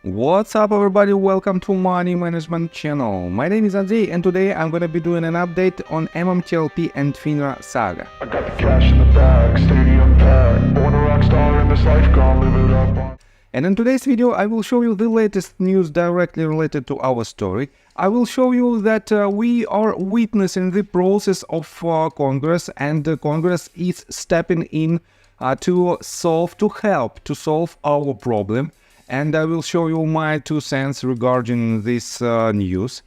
What's up everybody, welcome to Money Management channel. My name is Andrei and today I'm gonna be doing an update on MMTLP and FINRA saga. I got the cash in the bag, stadium packed, born a rock star in this life, gonna live it up on. And in today's video I will show you the latest news directly related to our story. I will show you that we are witnessing the process of Congress, and Congress is stepping in to help solve our problem. And I will show you my 2 cents regarding this news.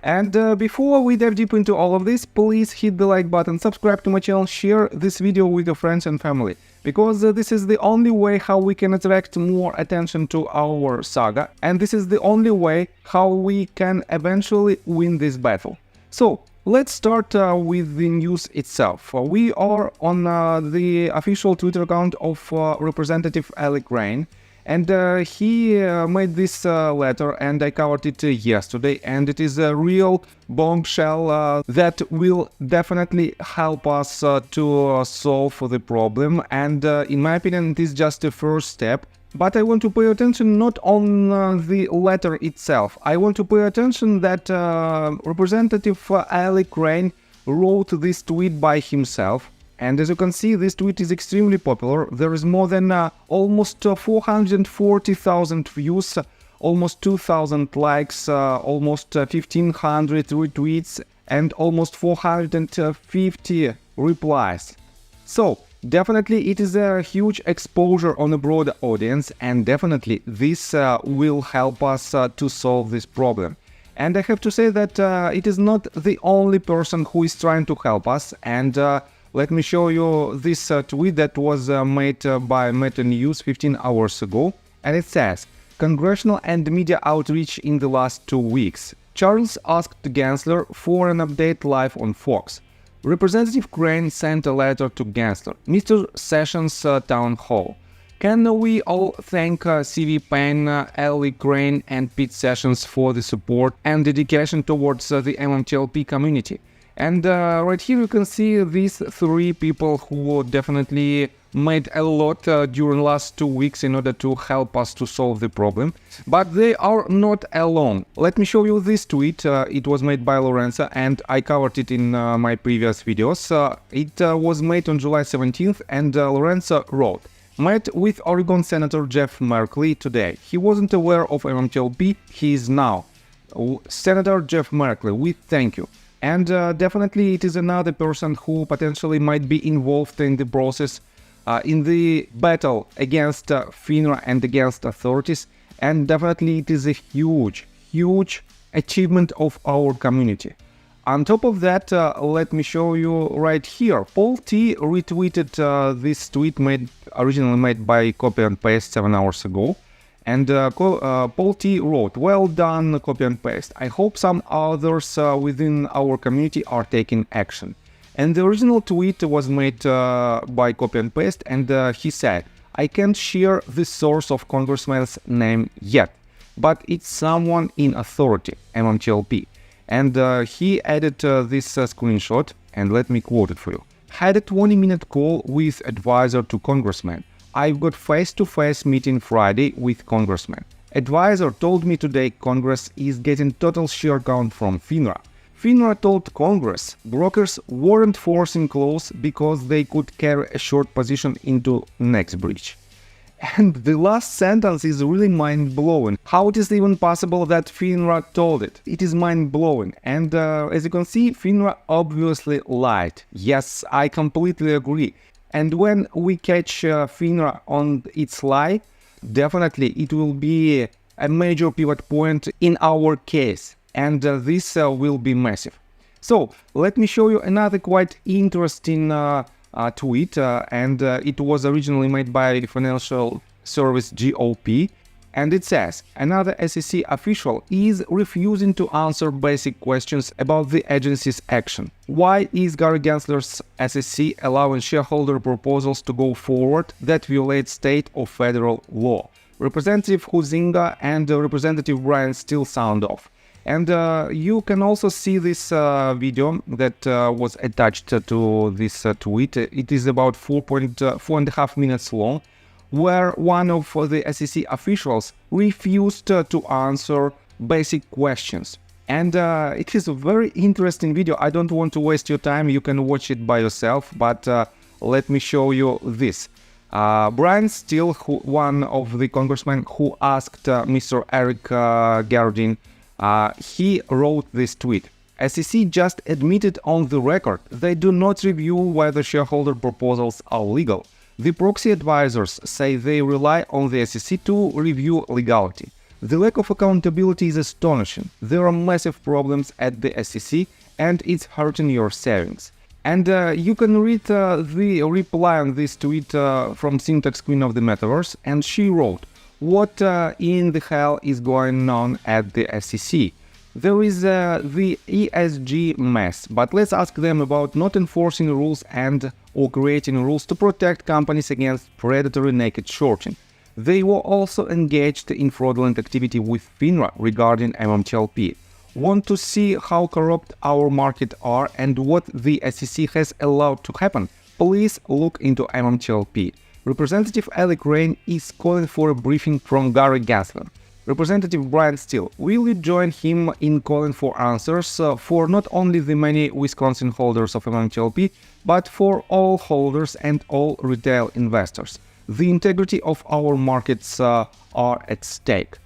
And before we dive deep into all of this, please hit the like button, subscribe to my channel, share this video with your friends and family, because this is the only way how we can attract more attention to our saga, and this is the only way how we can eventually win this battle. So let's start with the news itself. We are on the official Twitter account of Representative Orogrande. And he made this letter, and I covered it yesterday, and it is a real bombshell that will definitely help us to solve the problem. And in my opinion, it is just a first step. But I want to pay attention not on the letter itself. I want to pay attention that Representative Orogrande wrote this tweet by himself. And as you can see, this tweet is extremely popular. There is more than almost 440,000 views, almost 2,000 likes, almost 1,500 retweets, and almost 450 replies. So definitely it is a huge exposure on a broader audience, and definitely this will help us to solve this problem. And I have to say that it is not the only person who is trying to help us. And let me show you this tweet that was made by Meta News 15 hours ago. And it says, "Congressional and media outreach in the last 2 weeks. Charles asked Gensler for an update live on Fox. Representative Crane sent a letter to Gensler. Mr. Sessions Town Hall. Can we all thank CV Payne, Ellie Crane and Pete Sessions for the support and dedication towards the MMTLP community?" And right here you can see these 3 people who definitely made a lot during last 2 weeks in order to help us to solve the problem. But they are not alone. Let me show you this tweet. It was made by Lorenzo, and I covered it in my previous videos. It was made on July 17th, and Lorenzo wrote, "Met with Oregon Senator Jeff Merkley today. He wasn't aware of MMTLP, he is now. Senator Jeff Merkley, we thank you." And definitely it is another person who potentially might be involved in the process, in the battle against FINRA and against authorities. And definitely it is a huge achievement of our community. On top of that, let me show you right here. Paul T retweeted this tweet originally made by copy and paste 7 hours ago. And Paul T wrote, "Well done, copy and paste. I hope some others within our community are taking action." And the original tweet was made by copy and paste, and he said, "I can't share the source of Congressman's name yet, but it's someone in authority, MMTLP." And he added this screenshot, and let me quote it for you. "Had a 20-minute call with advisor to Congressman. I've got face-to-face meeting Friday with Congressman. Advisor told me today Congress is getting total share count from FINRA. FINRA told Congress brokers weren't forcing close because they could carry a short position into next breach." And the last sentence is really mind-blowing. How it is even possible that FINRA told it? It is mind-blowing. And as you can see, FINRA obviously lied. Yes, I completely agree. And when we catch FINRA on its lie, definitely it will be a major pivot point in our case, and this will be massive. So let me show you another quite interesting tweet, and it was originally made by Financial Service GOP. And it says, "Another SEC official is refusing to answer basic questions about the agency's action. Why is Gary Gensler's SEC allowing shareholder proposals to go forward that violate state or federal law? Representative Huizinga and Representative Brian still sound off." And you can also see this video that was attached to this tweet. It is about 4.5 minutes long. where one of the SEC officials refused to answer basic questions. And it is a very interesting video. I don't want to waste your time. You can watch it by yourself, but let me show you this. Brian Steele, one of the congressmen who asked Mr. Eric Gardin, he wrote this tweet. SEC just admitted on the record they do not review whether shareholder proposals are legal. The proxy advisors say they rely on the SEC to review legality. The lack of accountability is astonishing. There are massive problems at the SEC and it's hurting your savings. And you can read the reply on this tweet from Syntax Queen of the Metaverse, and she wrote, "What in the hell is going on at the SEC? There is the ESG mess, but let's ask them about not enforcing rules and or creating rules to protect companies against predatory naked shorting. They were also engaged in fraudulent activity with FINRA regarding MMTLP. Want to see how corrupt our market are and what the SEC has allowed to happen? Please look into MMTLP. Representative Alec Rain is calling for a briefing from Gary Gensler. Representative Brian Steele, will you join him in calling for answers for not only the many Wisconsin holders of MMTLP, but for all holders and all retail investors? The integrity of our markets are at stake."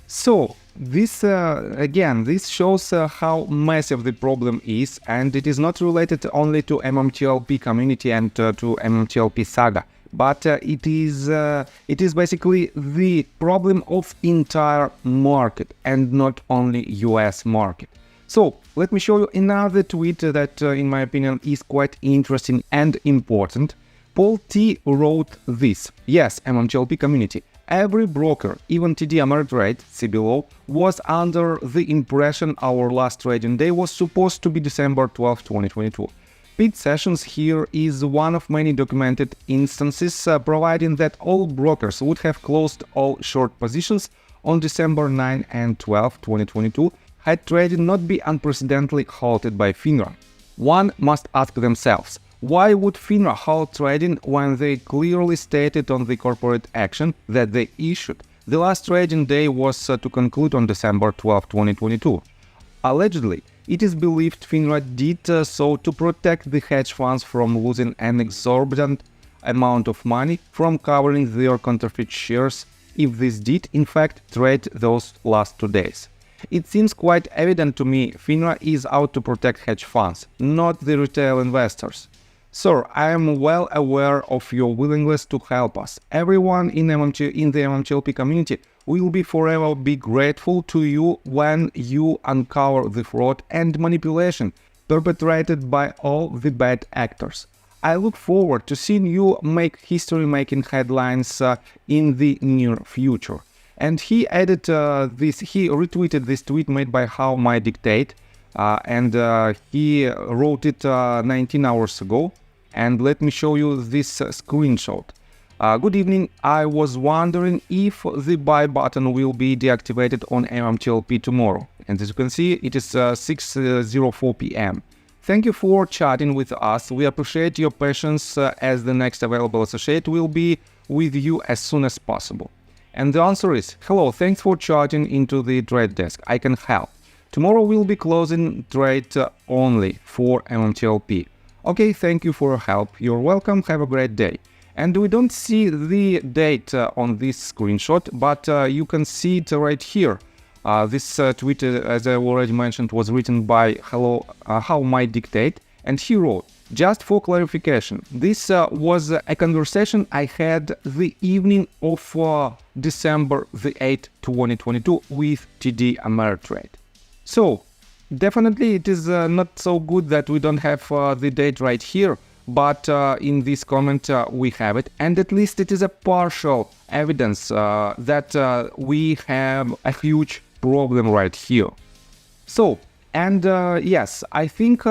So this again, this shows how massive the problem is, and it is not related only to MMTLP community and to MMTLP saga, but it is basically the problem of entire market and not only US market. So let me show you another tweet that in my opinion is quite interesting and important. Paul T wrote this. Yes, MMTLP community. Every broker, even TD Ameritrade, see below, was under the impression our last trading day was supposed to be December 12, 2022. Pete Sessions here is one of many documented instances providing that all brokers would have closed all short positions on December 9 and 12, 2022, had trading not be unprecedentedly halted by FINRA. One must ask themselves, why would FINRA halt trading when they clearly stated on the corporate action that they issued? The last trading day was to conclude on December 12, 2022. Allegedly, it is believed FINRA did so to protect the hedge funds from losing an exorbitant amount of money from covering their counterfeit shares if this did, in fact, trade those last 2 days. It seems quite evident to me FINRA is out to protect hedge funds, not the retail investors. Sir, I am well aware of your willingness to help us. Everyone in the MMTLP community will be forever be grateful to you when you uncover the fraud and manipulation perpetrated by all the bad actors. I look forward to seeing you make history-making headlines in the near future. And he added he retweeted this tweet made by How My Dictate, and he wrote it 19 hours ago. And let me show you this screenshot. Good evening. I was wondering if the buy button will be deactivated on MMTLP tomorrow. And as you can see, it is 6:04 p.m. Thank you for chatting with us. We appreciate your patience as the next available associate will be with you as soon as possible. And the answer is, hello, thanks for chatting into the trade desk. I can help. Tomorrow we'll be closing trade only for MMTLP. Okay, thank you for your help. You're welcome. Have a great day. And we don't see the date on this screenshot, but you can see it right here. This tweet, as I already mentioned, was written by How My Dictate, and he wrote, just for clarification, this was a conversation I had the evening of December the 8th, 2022 with TD Ameritrade. So, definitely it is not so good that we don't have the date right here, but in this comment we have it, and at least it is a partial evidence that we have a huge problem right here. So, and yes, I think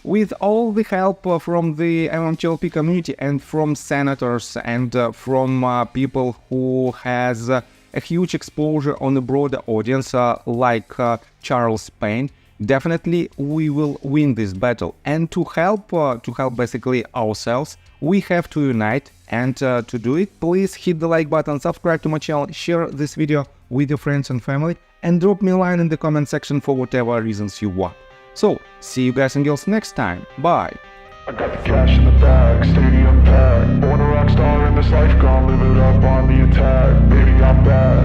with all the help from the MMTLP community and from senators and from people who has a huge exposure on a broader audience like Charles Payne, definitely we will win this battle. And to help basically ourselves, we have to unite And to do it, please hit the like button, subscribe to my channel, share this video with your friends and family, and drop me a line in the comment section for whatever reasons you want. So, see you guys and girls next time. Bye. I got the cash in the bag, stadium packed. Born a rock star in this life, gonna live it up on the attack. Baby, I'm back.